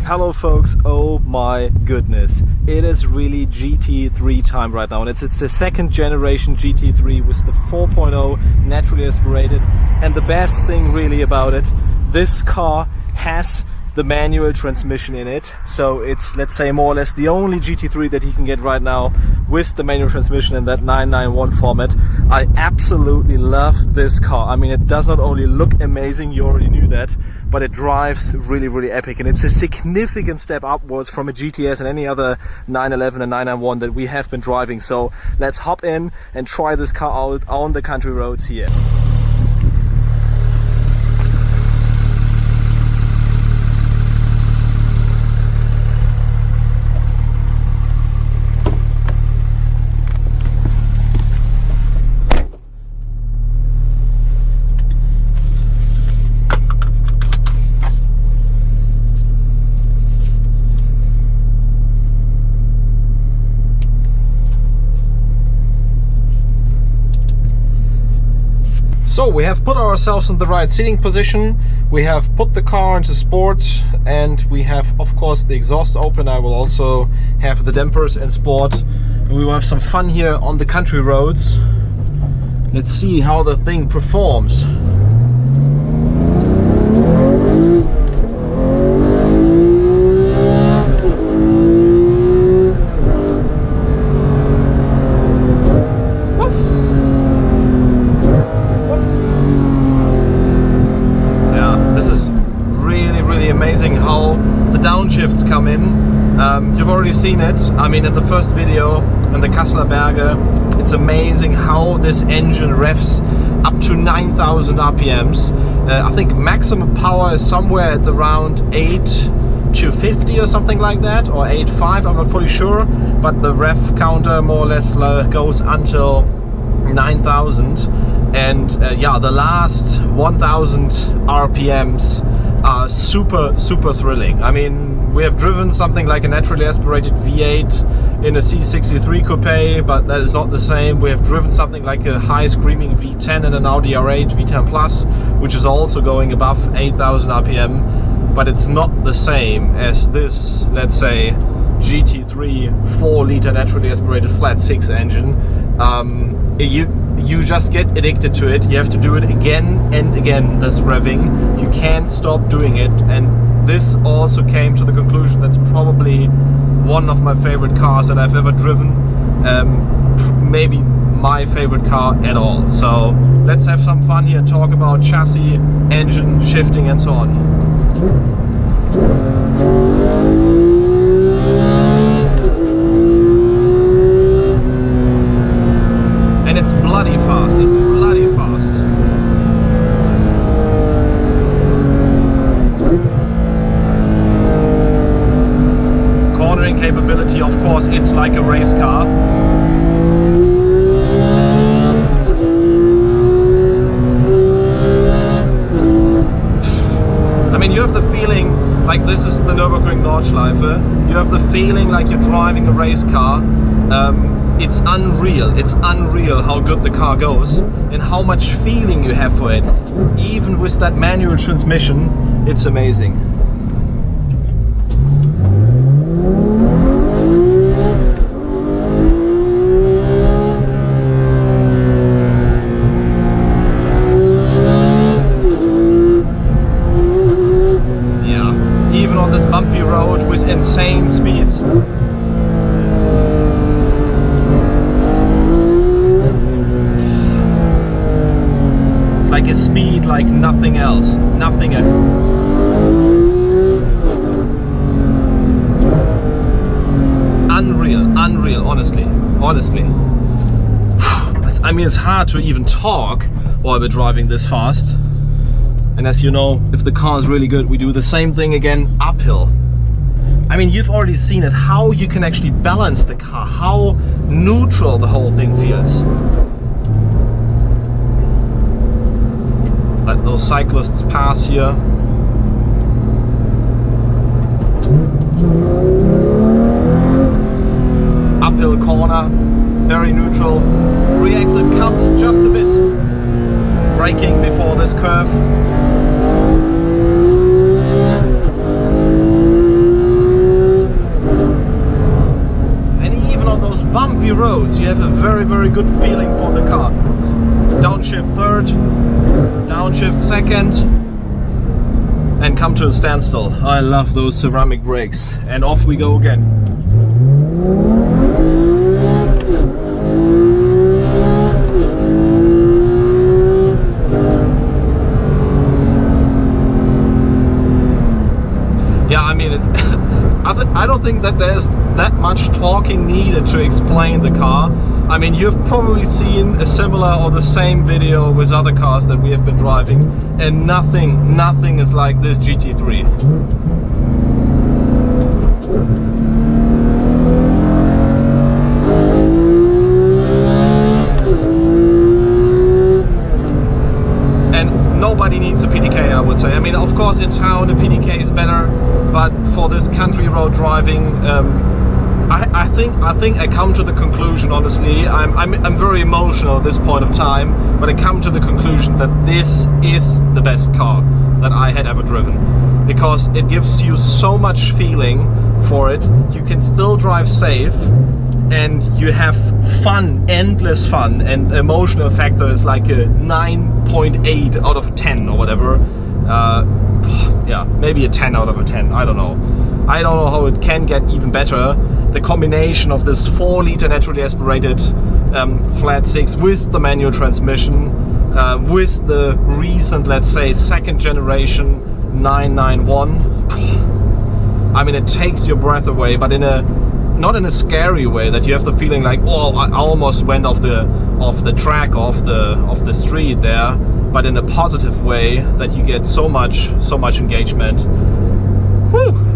Hello folks, oh my goodness, it is really GT3 time right now, and it's the second generation GT3 with the 4.0 naturally aspirated, and the best thing really about it, this car has the manual transmission in it, so it's, let's say, more or less the only GT3 that you can get right now with the manual transmission in that 991 format. I absolutely love this car. I mean, it does not only look amazing, you already knew that, but it drives really, really epic, and it's a significant step upwards from a GTS and any other 911 and 991 that we have been driving. So let's hop in and try this car out on the country roads here. So we have put ourselves in the right seating position, we have put the car into sport, and we have of course the exhaust open. I will also have the dampers in sport, and we will have some fun here on the country roads. Let's see how the thing performs. Amazing how the downshifts come in. You've already seen it. I mean, in the first video in the Kasseler Berge, it's amazing how this engine revs up to 9,000 RPMs. I think maximum power is somewhere at around 8,250 or something like that, or 8.5, I'm not fully sure, but the rev counter more or less goes until 9,000, and yeah, the last 1,000 RPMs are super thrilling. I mean, we have driven something like a naturally aspirated V8 in a C63 coupe, but that is not the same. We have driven something like a high screaming V10 in an Audi R8 V10 Plus, which is also going above 8,000 RPM, but it's not the same as this, let's say, GT3 4-liter naturally aspirated flat 6 engine. You just get addicted to it. You have to do it again and again, this revving. You can't stop doing it, and this also came to the conclusion that's probably one of my favorite cars that I've ever driven. Maybe my favorite car at all. So let's have some fun here and talk about chassis, engine, shifting and so on. And it's bloody fast, it's bloody fast. Cornering capability, of course, it's like a race car. I mean, you have the feeling like this is the Nürburgring Nordschleife. You have the feeling like you're driving a race car. It's unreal how good the car goes and how much feeling you have for it. Even with that manual transmission, it's amazing. Yeah, even on this bumpy road with insane speeds. Like a speed like nothing else, nothing else. Unreal, honestly. I mean, it's hard to even talk while we're driving this fast. And as you know, if the car is really good, we do the same thing again uphill. I mean, you've already seen it, how you can actually balance the car, how neutral the whole thing feels. Let those cyclists pass here. Uphill corner, very neutral. Rear exit comes just a bit. braking before this curve. And even on those bumpy roads, you have a very, very good feeling for the car. Downshift third, downshift second, and come to a standstill. I love those ceramic brakes. And off we go again. Yeah, I mean, it's I don't think that there's that much talking needed to explain the car. I mean, you've probably seen a similar or the same video with other cars that we have been driving, and nothing is like this GT3. And nobody needs a PDK, I would say. I mean, of course, in town the PDK is better, but for this country road driving, I think I come to the conclusion, honestly, I'm very emotional at this point of time, but I come to the conclusion that this is the best car that I had ever driven, because it gives you so much feeling for it. You can still drive safe, and you have fun, endless fun, and the emotional factor is like a 9.8 out of 10 or whatever. Yeah, maybe a 10 out of a 10, I don't know. I don't know how it can get even better. The combination of this 4-liter naturally aspirated flat 6 with the manual transmission, with the recent, let's say, second generation 991. I mean, it takes your breath away, but not in a scary way that you have the feeling like, oh, I almost went off the track, off the street there, but in a positive way that you get so much engagement. Whew.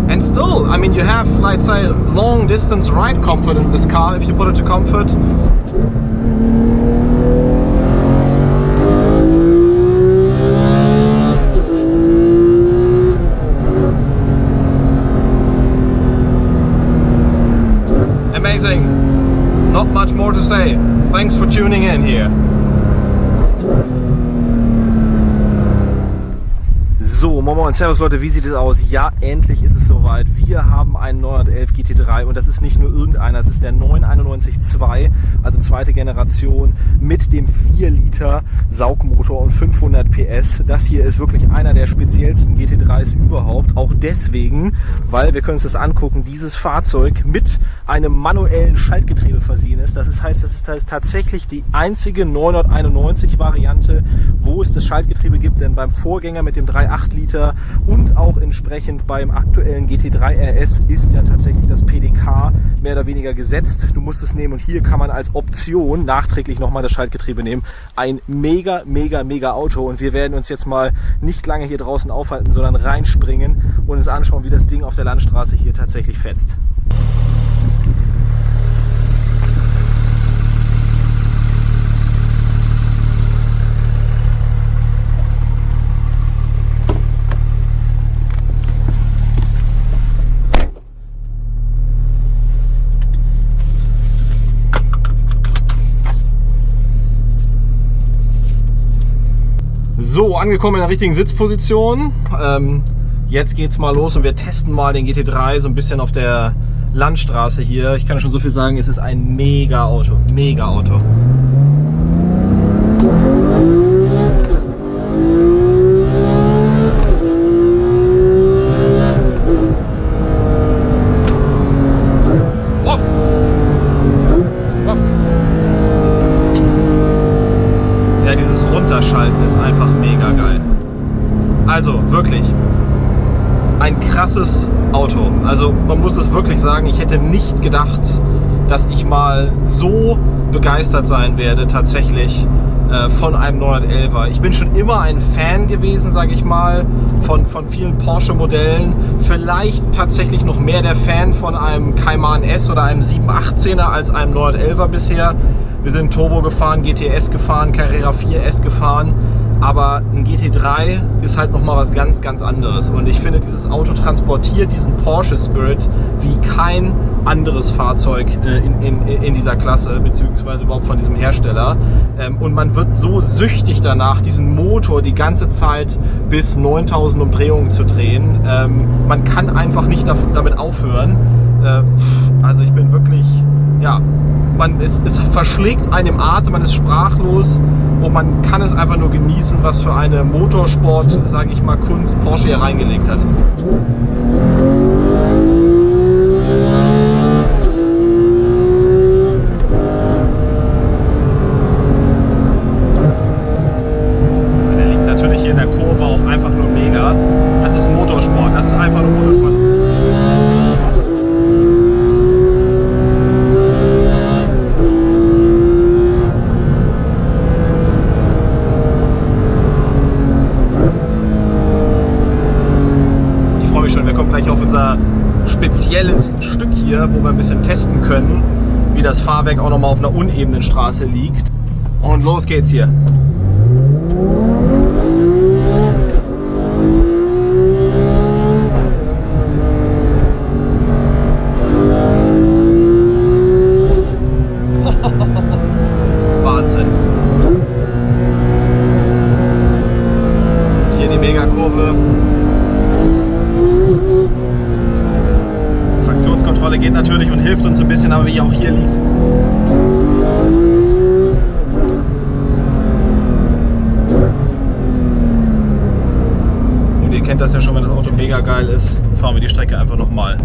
And still, I mean, you have, let's say, long distance ride comfort in this car if you put it to comfort. Amazing. Not much more to say. Thanks for tuning in here. So, Moin und Servus Leute, wie sieht es aus? Ja, endlich ist es soweit. Wir haben einen 911 GT3 und das ist nicht nur irgendeiner, es ist der 991-2, also zweite Generation mit dem 4-Liter Saugmotor und 500 PS. Das hier ist wirklich einer der speziellsten GT3s überhaupt, auch deswegen, weil wir können uns das angucken, dieses Fahrzeug mit einem manuellen Schaltgetriebe versehen ist. Das heißt, das ist tatsächlich die einzige 991 Variante, wo es das Schaltgetriebe gibt, denn beim Vorgänger mit dem 3.8 Liter und auch entsprechend beim aktuellen GT3 RS ist ja tatsächlich das PDK mehr oder weniger gesetzt. Du musst es nehmen und hier kann man als Option nachträglich nochmal das Schaltgetriebe nehmen. Ein mega Auto und wir werden uns jetzt mal nicht lange hier draußen aufhalten, sondern reinspringen und uns anschauen, wie das Ding auf der Landstraße hier tatsächlich fetzt. So, angekommen in der richtigen Sitzposition. Jetzt geht's mal los und wir testen mal den GT3 so ein bisschen auf der Landstraße hier. Ich kann schon so viel sagen, es ist ein mega Auto, mega Auto. Ja, dieses Runterschalten ist einfach mega geil. Also wirklich ein krasses Auto. Also man muss es wirklich sagen, ich hätte nicht gedacht, dass ich mal so begeistert sein werde tatsächlich von einem 911er. Ich bin schon immer ein Fan gewesen, sage ich mal, von vielen Porsche-Modellen. Vielleicht tatsächlich noch mehr der Fan von einem Cayman S oder einem 718er als einem 911er bisher. Wir sind Turbo gefahren, GTS gefahren, Carrera 4S gefahren. Aber ein GT3 ist halt nochmal was ganz, ganz anderes. Und ich finde, dieses Auto transportiert diesen Porsche-Spirit wie kein anderes Fahrzeug in dieser Klasse, beziehungsweise überhaupt von diesem Hersteller. Und man wird so süchtig danach, diesen Motor die ganze Zeit bis 9000 Umdrehungen zu drehen. Man kann einfach nicht damit aufhören. Also ich bin wirklich, ja, es verschlägt einem Atem, man ist sprachlos und man kann es einfach nur genießen, was für eine Motorsport, sage ich mal, Kunst Porsche hier reingelegt hat. Der liegt natürlich hier in der Kurve auch einfach nur mega. Das ist Motorsport, das ist einfach nur Motorsport. Auf unser spezielles Stück hier, wo wir ein bisschen testen können, wie das Fahrwerk auch nochmal auf einer unebenen Straße liegt. Und los geht's hier. Wahnsinn. Hier die Megakurve. Traktionskontrolle geht natürlich und hilft uns ein bisschen, aber wie auch hier liegt. Und ihr kennt das ja schon, wenn das Auto mega geil ist. Jetzt fahren wir die Strecke einfach nochmal.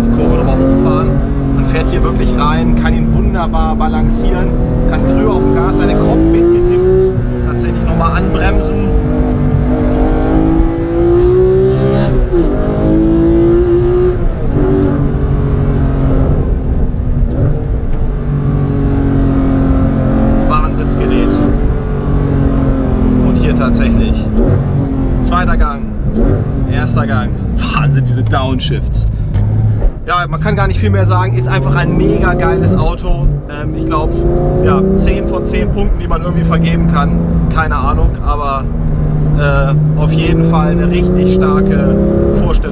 Die Kurve nochmal hochfahren. Man fährt hier wirklich rein, kann ihn wunderbar balancieren, kann früher auf dem Gas sein, kommt ein bisschen hin, tatsächlich nochmal anbremsen. Wahnsinnsgerät. Und hier tatsächlich zweiter Gang, erster Gang. Wahnsinn, diese Downshifts. Ja, man kann gar nicht viel mehr sagen, ist einfach ein mega geiles Auto. Ich glaube, ja, 10 von 10 Punkten, die man irgendwie vergeben kann. Keine Ahnung, aber auf jeden Fall eine richtig starke Vorstellung.